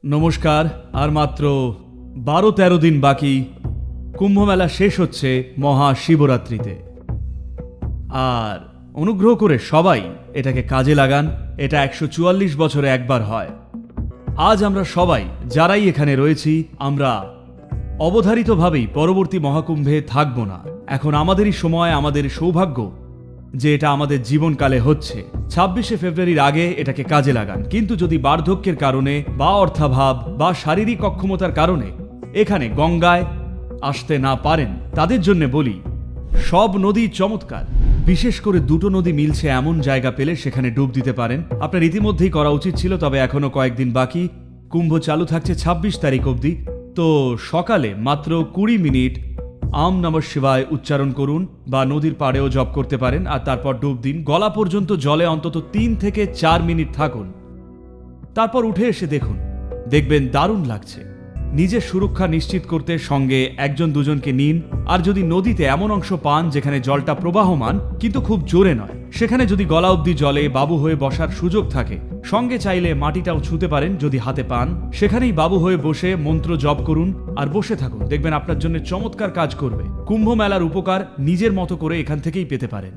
নমস্কার। আর মাত্র 12-13 দিন বাকি কুম্ভমেলা শেষ হচ্ছে মহাশিবরাত্রিতে। আর অনুগ্রহ করে সবাই এটাকে কাজে লাগান। এটা 144 বছরে একবার হয়। আজ আমরা সবাই যারাই এখানে রয়েছি, আমরা অবধারিতভাবেই পরবর্তী মহাকুম্ভে থাকব না। এখন আমাদেরই সময়, আমাদের সৌভাগ্য যে এটা আমাদের জীবনকালে হচ্ছে। 26শে ফেব্রুয়ারির আগে এটাকে কাজে লাগান। কিন্তু যদি বার্ধক্যের কারণে বা অর্থাভাব বা শারীরিক অক্ষমতার কারণে এখানে গঙ্গায় আসতে না পারেন, তাদের জন্য বলি, সব নদী চমৎকার। বিশেষ করে দুটো নদী মিলছে এমন জায়গা পেলে সেখানে ডুব দিতে পারেন। আপনার ইতিমধ্যেই করা উচিত ছিল, তবে এখনো কয়েকদিন বাকি। কুম্ভ চালু থাকছে 26 তারিখ অবধি। তো সকালে মাত্র 20 মিনিট আম নমঃ শিবায় উচ্চারণ করুন, বা নদীর পাড়েও জপ করতে পারেন, আর তারপর ডুব দিন। গলা পর্যন্ত জলে অন্তত 3 থেকে 4 মিনিট থাকুন। তারপর উঠে এসে দেখুন, দেখবেন দারুণ লাগছে। নিজের সুরক্ষা নিশ্চিত করতে সঙ্গে 1-2জনকে নিন। আর যদি নদীতে এমন অংশ পান যেখানে জলটা প্রবাহমান কিন্তু খুব জোরে নয়, সেখানে যদি গলা অবধি জলে বাবু হয়ে বসার সুযোগ থাকে, সঙ্গে চাইলে মাটিটাও ছুঁতে পারেন যদি হাতে পান। সেখানেই বাবু হয়ে বসে মন্ত্র জপ করুন আর বসে থাকুন। দেখবেন আপনার জন্য চমৎকার কাজ করবে। কুম্ভ মেলার উপকার নিজের মতো করে এখান থেকেই পেতে পারেন।